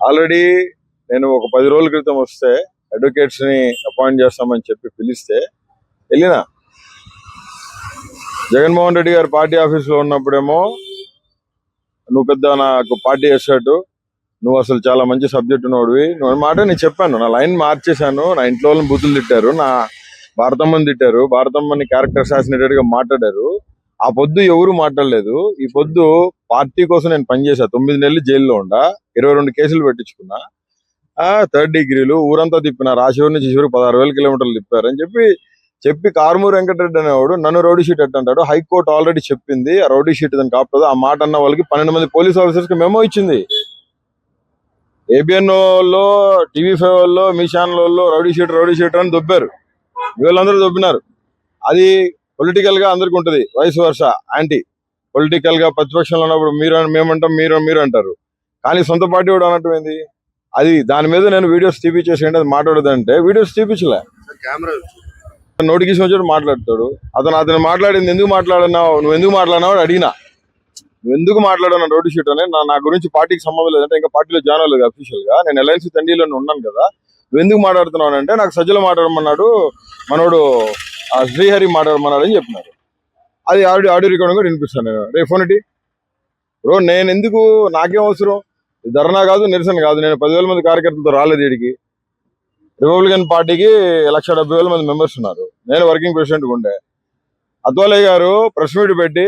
Already నేను ఒక 10 రోజుల క్రితం వస్తే అడ్వకేట్స్ ని అపాయింట్ చేస్తామని చెప్పి పిలిస్తే వెళ్ళినా. జగన్మోహన్ రెడ్డి గారు పార్టీ ఆఫీసులో ఉన్నప్పుడేమో నువ్వు పెద్ద నాకు పార్టీ చేసాడు, నువ్వు అసలు చాలా మంచి సబ్జెక్ట్ ఉన్నోడివి, నువ్వు మాట నేను చెప్పాను. నా లైన్ మార్చేశాను, నా ఇంట్లో వాళ్ళని బూతులు తిట్టారు, నా భారతమ్మని తిట్టారు, భారతమ్మని క్యారెక్టర్ అసాసినేటెడ్ గా మాట్లాడారు. ఆ పొద్దు ఎవరు మాట్లాడలేదు. ఈ పొద్దు పార్టీ కోసం నేను పనిచేసా. 9 నెలలు జైల్లో ఉండా, 22 కేసులు పెట్టించుకున్నా, 3rd డిగ్రీలు, ఊరంతా తిప్పిన, రాశివరి నుంచి చివరికి 16,000 కిలోమీటర్లు తిప్పారని చెప్పి కారుమూరి వెంకటరెడ్డి అనేవాడు నన్ను రౌడీ షీట్ అంటాడు. హైకోర్టు ఆల్రెడీ చెప్పింది ఆ రౌడీ షీట్ దానికి కాకపోతే. ఆ మాట అన్న వాళ్ళకి 12 మంది పోలీస్ ఆఫీసర్స్ కి మెమో ఇచ్చింది. ఏబిఎన్ లో, టీవీ5 లో, మీ ఛానల్ లో రౌడీ షీటర్ అని దొబ్బారు. వీళ్ళందరూ దొబ్బినారు. అది పొలిటికల్ గా అందరికి ఉంటది, వైస్ వర్ష యాంటీ పొలిటికల్ గా ప్రతిపక్షంలో ఉన్నప్పుడు మేమంటాం, మీరు అంటారు. కానీ సొంత పార్టీ కూడా అన్నట్టు అది. దాని మీద నేను వీడియోస్ తీపిచ్చేసేయండి, అది మాట్లాడదంటే వీడియోస్ తీపించలే. నోటిఫికేషన్ వచ్చి మాట్లాడతాడు. అతను మాట్లాడింది ఎందుకు మాట్లాడినావు, నువ్వు ఎందుకు మాట్లాడినావు అడిగినా. నువ్వు ఎందుకు మాట్లాడావు రోడ్డు షీట్ అని. నా గురించి పార్టీకి సంబంధం లేదంటే, ఇంకా పార్టీలో జాయిన్ అవ్వలేదు అఫీషియల్ గా, నేను ఎల్ఐసి తండ్రిలో ఉన్నాను కదా. నువ్వు ఎందుకు మాట్లాడుతున్నావు అంటే, నాకు సజ్జలు మాట్లాడమన్నాడు, మనోడు శ్రీహరి మాట్లాడమన్నాడు అని చెప్పినారు. అది ఆడియో రికార్డింగ్ కూడా వినిపిస్తాను నేను. రేపు ఫోన్ ఇటీ బ్రో, నేను ఎందుకు, నాకేం అవసరం, ధర్నా కాదు, నిరసన కాదు. నేను 10,000 మంది కార్యకర్తలతో రాలేదు వీడికి. రిపబ్లికన్ పార్టీకి 1,70,000 మంది మెంబర్స్ ఉన్నారు. నేను వర్కింగ్ ప్రెసిడెంట్ ఉండే. అద్వాలయ్య గారు ప్రెస్ మీట్ పెట్టి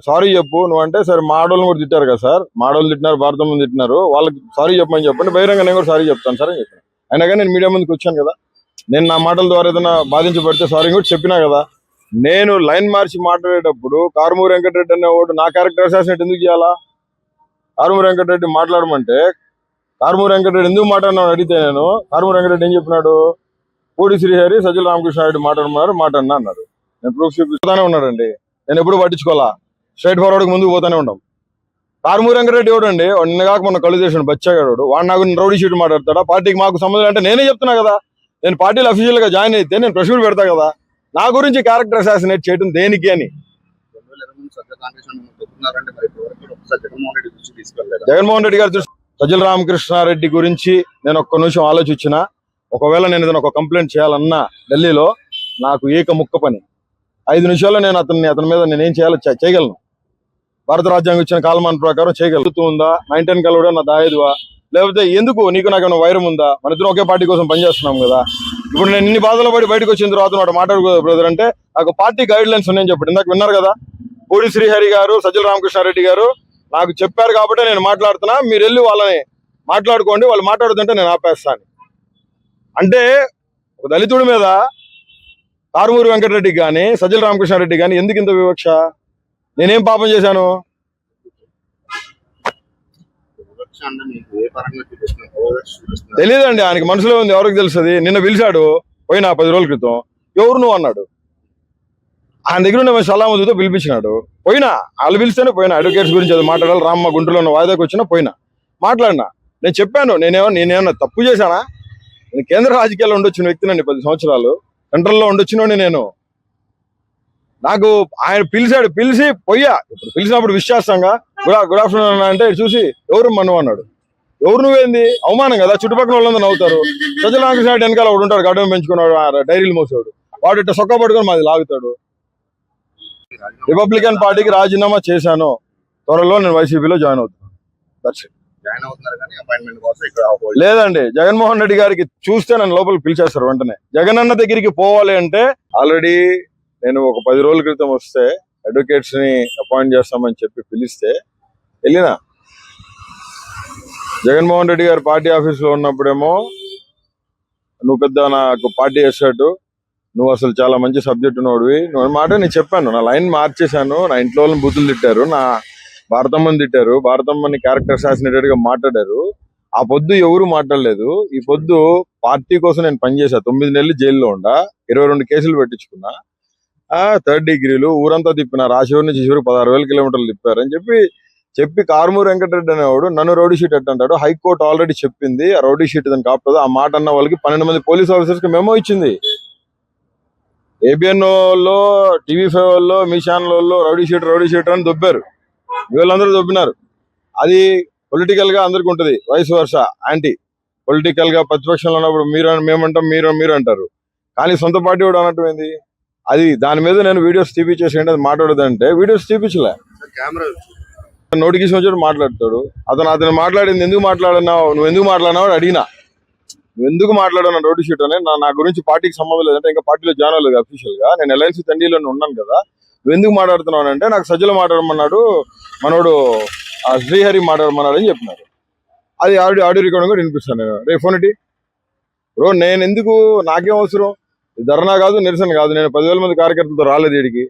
సారీ చెప్పు నువ్వు అంటే, సరే మాడోళ్ళని కూడా తిట్టారు కదా సార్, మాడోళ్ళు తిట్టినారు, భారతం తిట్టినారు, వాళ్ళకి సారీ చెప్పమని చెప్పండి, బహిరంగ నేను కూడా సారీ చెప్తాను సార్ అని చెప్పాను. అయినా కానీ నేను మీడియా ముందుకు వచ్చాను కదా. నేను నా మాటల ద్వారా ఏదైనా బాధించబడితే సారీ కూడా చెప్పినా కదా. నేను లైన్ మార్చి మాట్లాడేటప్పుడు కారుమూరి వెంకటరెడ్డి అనేవాడు నా క్యారెక్టర్ అసాసినేట్ ఎందుకు చేయాలా? కారుమూరి వెంకటరెడ్డి మాట్లాడమంటే, కారుమూరి వెంకటరెడ్డి ఎందుకు మాట్లాడినా అడిగితే, నేను కారుమూరి వెంకటరెడ్డి ఏం చెప్పినాడు, పూడి శ్రీహరి సజ్జల రామకృష్ణారెడ్డి మాట్లాడినా అన్నాడు. నేను ప్రూఫ్ చూపిస్తానే ఉన్నాడండి. నేను ఎప్పుడు పట్టించుకోవాలా, స్ట్రైట్ ఫార్వర్డ్ ముందుకు పోతానే ఉంటాం. కారుమూరి వెంకటరెడ్డి ఎవడండి, నిన్న కాక మొన్న కళ్ళు చేసాడు బచ్చాగాడు, వాడు నాకు రౌడీ షీట్ మాట్లాడతాడా? పార్టీకి మాకు సంబంధం అంటే నేనే చెప్తున్నా కదా. నేను పార్టీలో అఫీషియల్ గా జాయిన్ అయితే నేను ప్రెస్ మీట్ పెడతా కదా, నా గురించి క్యారెక్టర్ అసాసినేట్ చేయడం దేనికి అని. జగన్మోహన్ రెడ్డి గారు సజ్జల రామకృష్ణారెడ్డి గురించి నేను ఒక్క నిమిషం ఆలోచించిన, ఒకవేళ నేను ఏదైనా ఒక కంప్లైంట్ చేయాలన్నా ఢిల్లీలో, నాకు ముక్క పని 5 నిమిషాల్లో నేను అతని మీద నేనేం చేయాలో చేయగలను. భారత రాజ్యాంగం ఇచ్చిన కాలమాన ప్రకారం చేయగలుగుతుందా? 9-10 కలవడా నా దాయేదువా? లేకపోతే ఎందుకు నీకు నాకేమైనా వైరం ఉందా? మన ఇద్దరం ఒకే పార్టీ కోసం పనిచేస్తున్నాం కదా. ఇప్పుడు నేను ఇన్ని బాధలు పడి బయటకు వచ్చిన తర్వాత వాడు మాట్లాడుకోదు బ్రదర్ అంటే, నాకు పార్టీ గైడ్ లైన్స్ ఉన్నాయని చెప్పండి. ఇందాక విన్నారు కదా, పూడి శ్రీహరి గారు, సజ్జల రామకృష్ణారెడ్డి గారు నాకు చెప్పారు కాబట్టి నేను మాట్లాడుతున్నా. మీరు వెళ్ళి వాళ్ళని మాట్లాడుకోండి, వాళ్ళు మాట్లాడుతుంటే నేను ఆపేస్తాను. అంటే ఒక దళితుడి మీద కారుమూరి వెంకటరెడ్డికి కానీ సజ్జల రామకృష్ణారెడ్డి కానీ ఎందుకు ఇంత వివక్ష? నేనేం పాపం చేశాను? తెలియదండి, ఆయనకి మనసులో ఉంది, ఎవరికి తెలుస్తుంది. నిన్న పిలిచాడు, పోయినా 10 రోజుల క్రితం, ఎవరు నువ్వు అన్నాడు. ఆయన దగ్గర ఉన్న సలామతుతో పిలిపించినాడు, పోయినా. వాళ్ళు పిలిస్తేనే పోయినా. అడ్వకేట్స్ గురించి అది మాట్లాడాలి, రామ్మ గుంటూరులో ఉన్న వాయిదాకి వచ్చినా పోయినా, మాట్లాడినా. నేను చెప్పాను, నేనేమన్నా తప్పు చేశానా? నేను కేంద్ర రాజకీయాల్లో ఉండొచ్చిన వ్యక్తినండి, 10 సంవత్సరాలు సెంట్రల్లో ఉండొచ్చినోండి నేను. నాకు ఆయన పిలిచాడు, పిలిచి పోయా. ఇప్పుడు పిలిచినప్పుడు విష్ చేస్తాంగా, గుడ్ ఆఫ్టర్నూన్ అంటే చూసి ఎవరు మను అన్నాడు. ఎవరు నువ్వేంది? అవమానం కదా, చుట్టుపక్కల వాళ్ళందరూ నవ్వుతారు. సజ్జల రామకృష్ణారెడ్డి వెనకాల ఒకడు ఉంటాడు, గడ్డం పెంచుకున్నాడు, డైరీలు మోసాడు, వాడు ఇట్లా సొక్క పట్టుకొని మాది లాగుతాడు. రిపబ్లికన్ పార్టీకి రాజీనామా చేశాను, త్వరలో నేను వైసీపీలో జాయిన్ అవుతాను. లేదండి, జగన్మోహన్ రెడ్డి గారికి చూస్తే నన్ను లోపలికి పిలిచేస్తారు వెంటనే. జగన్ అన్న దగ్గరికి పోవాలి అంటే, ఆల్రెడీ నేను ఒక 10 రోజుల క్రితం వస్తే అడ్వకేట్స్ ని అపాయింట్ చేస్తామని చెప్పి పిలిస్తే వెళ్ళినా. జగన్మోహన్ రెడ్డి గారు పార్టీ ఆఫీసులో ఉన్నప్పుడేమో నువ్వు పెద్ద నాకు పార్టీ చేసాడు, నువ్వు అసలు చాలా మంచి సబ్జెక్ట్ ఉన్నోడివి, నువ్వు మాట నేను చెప్పాను. నా లైన్ మార్చేశాను, నా ఇంట్లో వాళ్ళని బూతులు తిట్టారు, నా భారతమ్మని తిట్టారు, భారతమ్మని క్యారెక్టర్ అసాసినేటెడ్ గా మాట్లాడారు. ఆ పొద్దు ఎవరు మాట్లాడలేదు. ఈ పొద్దు పార్టీ కోసం నేను పనిచేసా. 9 నెలలు జైల్లో ఉండా, 22 కేసులు పెట్టించుకున్నా, 3rd డిగ్రీలు, ఊరంతా తిప్పిన, రాశివరి నుంచి చివరికి 16,000 కిలోమీటర్లు తిప్పారని చెప్పి కారుమూరి వెంకటరెడ్డి అనేవాడు నన్ను రౌడీ షీట్ అంటాడు. హైకోర్టు ఆల్రెడీ చెప్పింది ఆ రౌడీ షీట్ దానికి కాకపోతే. ఆ మాట అన్న వాళ్ళకి 12 మంది పోలీస్ ఆఫీసర్స్ కి మెమో ఇచ్చింది. ఏబిఎన్ లో, టీవీ5 లో, మీ ఛానల్ లో రౌడీ షీట్ అని దొబ్బారు. వీళ్ళందరూ దొబ్బినారు. అది పొలిటికల్ గా అందరికి ఉంటది, వయసు వర్ష యాంటీ పొలిటికల్ గా ప్రతిపక్షంలో ఉన్నప్పుడు మేమంటాం మీరు అంటారు, కానీ సొంత పార్టీ కూడా అనటం ఏంది? అది దాని మీద నేను వీడియోస్ తీపిచ్చేసి అది మాట్లాడదంటే వీడియోస్ తీపిచ్చలే, నోటికి వచ్చాడు మాట్లాడతాడు. అతను మాట్లాడింది ఎందుకు మాట్లాడినావు, నువ్వు ఎందుకు మాట్లాడినావు అడిగినా, నువ్వు ఎందుకు మాట్లాడావు రోడ్డు షీట్ అని. నా గురించి పార్టీకి సంబంధం లేదంటే ఇంకా పార్టీలో జాయిన్ అవ్వలేదు అఫీషియల్ గా, నేను ఎల్ఐసి తండ్రిలోనే ఉన్నాను కదా, నువ్వు ఎందుకు మాట్లాడుతున్నావు అంటే నాకు సజ్జలు మాట్లాడమన్నాడు, మనోడు శ్రీహరి మాట్లాడమన్నాడు అని చెప్పినారు. అది ఆడియో రికార్డింగ్ కూడా వినిపిస్తాను నేను, రేపు ఫోన్ ఇటీ బ్రో. నేను ఎందుకు, నాకేం అవసరం, ఇది ధర్నా కాదు నిరసన కాదు, నేను 10,000 మంది కార్యకర్తలతో రాలేదు వీడికి.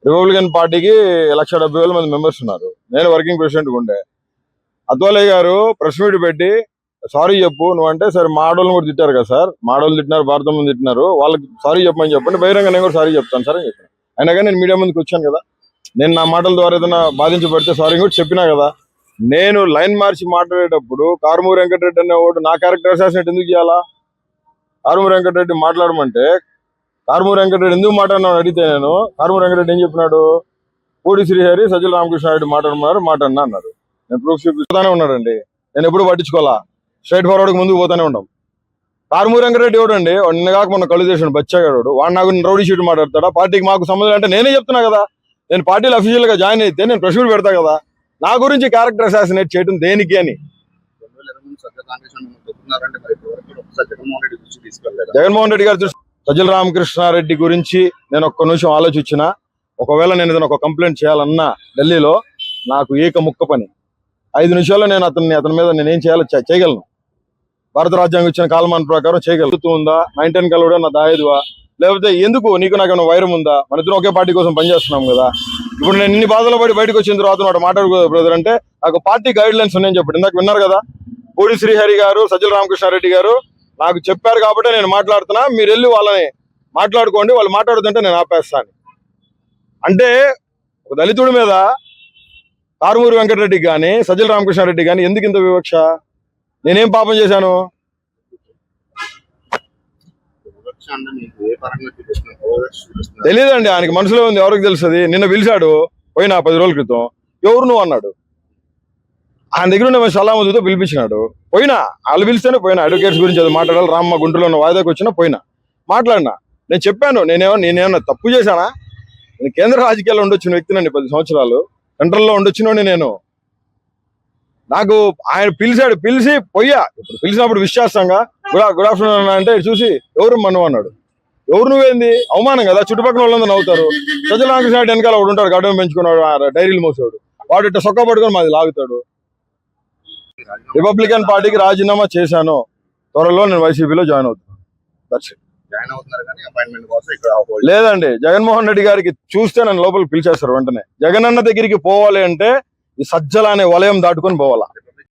రిపబ్లికన్ పార్టీకి 1,70,000 మంది మెంబర్స్ ఉన్నారు, నేను వర్కింగ్ ప్రెసిడెంట్ ఉండే. అద్వాలయ్య గారు ప్రెస్ మీట్ పెట్టి సారీ చెప్పు నువ్వు అంటే, సరే మాడోళ్ళని కూడా తిట్టారు కదా సార్, మాడోళ్ళు తిట్టినారు, భారతం ముందు తిట్టినారు, వాళ్ళకి సారీ చెప్పమని చెప్పండి, బహిరంగ నేను కూడా సారీ చెప్తాను సార్ అని చెప్పాను. అయినా కానీ నేను మీడియా ముందుకు వచ్చాను కదా, నేను నా మాటల ద్వారా ఏదైనా బాధించబడితే సారీ కూడా చెప్పినా కదా. నేను లైన్ మార్చి మాట్లాడేటప్పుడు కారుమూరి వెంకటరెడ్డి అనేవాడు నా క్యారెక్టర్ అసాసినేట్ ఎందుకు చేయాలా? కారుమూరి వెంకటరెడ్డి మాట్లాడమంటే కారుమూరి వెంకటరెడ్డి ఎందుకు మాట్లాడినాడు అడిగితే, నేను కారుమూరి వెంకటరెడ్డి ఏం చెప్పినాడు, పూడి శ్రీహరి సజ్జల రామకృష్ణారెడ్డి మాట్లాడినా అన్నారు. నేను ప్రూఫ్ చూపిస్తానే ఉన్నాడండి, నేను ఎప్పుడు పట్టించుకోవాలా, స్ట్రైట్ ఫార్వర్డ్ ముందుకు పోతానే ఉన్నాం. కారుమూరి వెంకటరెడ్డి ఎవడండి, నిన్న కాక మొన్న కళ్ళు చేసాడు బచ్చాగాడు, వాడు నాకు రౌడీ షీట్ మాట్లాడతాడా? పార్టీకి మాకు సంబంధం అంటే నేనే చెప్తున్నా కదా, నేను పార్టీలో అఫీషియల్ గా జాయిన్ అయితే నేను ప్రెస్ మీట్ పెడతా కదా, నా గురించి క్యారెక్టర్ అసాసినేట్ చేయడం దేనికి అని. జగన్మోహన్ రెడ్డి గారు సజ్జల రామకృష్ణారెడ్డి గురించి నేను ఒక్క నిమిషం ఆలోచించిన, ఒకవేళ నేను ఏదైనా ఒక కంప్లైంట్ చేయాలన్నా ఢిల్లీలో నాకు ఏక ముక్క పని, 5 నిమిషాల్లో నేను అతని మీద నేనేం చేయాలో చేయగలను. భారత రాజ్యాంగం ఇచ్చిన కాలమాన ప్రకారం చేయగలుగుతుందా, 9-10 కలవడం నా దాయదువా, లేకపోతే ఎందుకు నీకు నాకు వైరం ఉందా? మన ఇద్దరం ఒకే పార్టీ కోసం పనిచేస్తున్నాం కదా. ఇప్పుడు నేను ఇన్ని బాధలు పడి బయటకు వచ్చిన తర్వాత వాడు మాట్లాడుకోదు బ్రదర్ అంటే, నాకు పార్టీ గైడ్ లైన్స్ ఉన్నాయని చెప్పండి. ఇందాక విన్నారు కదా, పూడి శ్రీహరి గారు సజ్జల రామకృష్ణారెడ్డి గారు నాకు చెప్పారు కాబట్టి నేను మాట్లాడుతున్నా, మీరు వెళ్ళి వాళ్ళని మాట్లాడుకోండి, వాళ్ళు మాట్లాడుతుంటే నేను ఆపేస్తాను. అంటే ఒక దళితుడి మీద కారుమూరి వెంకటరెడ్డికి కానీ సజ్జల రామకృష్ణారెడ్డి కానీ ఎందుకు ఇంత వివక్ష? నేనేం పాపం చేశాను? తెలియదండి, ఆయనకి మనసులో ఉంది, ఎవరికి తెలుస్తుంది. నిన్న పిలిచాడు పోయినా 10 రోజుల క్రితం, ఎవరు నువ్వు అన్నాడు, ఆయన దగ్గర ఉన్న సలామతుతో పిలిపించినాడు, పోయినా వాళ్ళు పిలిస్తేనే పోయినా. అడ్వకేట్స్ గురించి అది మాట్లాడాలి, రామ్మ గుంటూరులో ఉన్న వాయిదాకి వచ్చినా పోయినా మాట్లాడినా. నేను చెప్పాను, నేనేమన్నా తప్పు చేశానా? నేను కేంద్ర రాజకీయాల్లో ఉండొచ్చిన వ్యక్తినండి, 10 సంవత్సరాలు సెంట్రల్లో ఉండొచ్చినోని నేను. నాకు ఆయన పిలిచాడు, పిలిచి పోయా. ఇప్పుడు పిలిచినప్పుడు విష్ చేస్తాంగా, గుడ్ ఆఫ్టర్నూన్ అంటే చూసి ఎవరు మనం అన్నాడు. ఎవరు నువ్వేంది, అవమానం కదా, చుట్టుపక్కల వాళ్ళందరూ నవ్వుతారు. సజ్జల రామకృష్ణ వెనకాల వాడు ఉంటాడు, గడ్డం పెంచుకున్నాడు, డైరీలు మోసాడు, వాడు ఇట్లా సొక్క పట్టుకొని మాది లాగుతాడు. రిపబ్లికన్ పార్టీకి రాజీనామా చేశాను, త్వరలో నేను వైసీపీలో జాయిన్ అవుతున్నాను. లేదండి, జగన్మోహన్ రెడ్డి గారికి చూస్తే నన్ను లోపలికి పిలిచేస్తారు వెంటనే. జగన్ అన్న దగ్గరికి పోవాలి అంటే ఈ సజ్జల అనే వలయం దాటుకొని పోవాలా.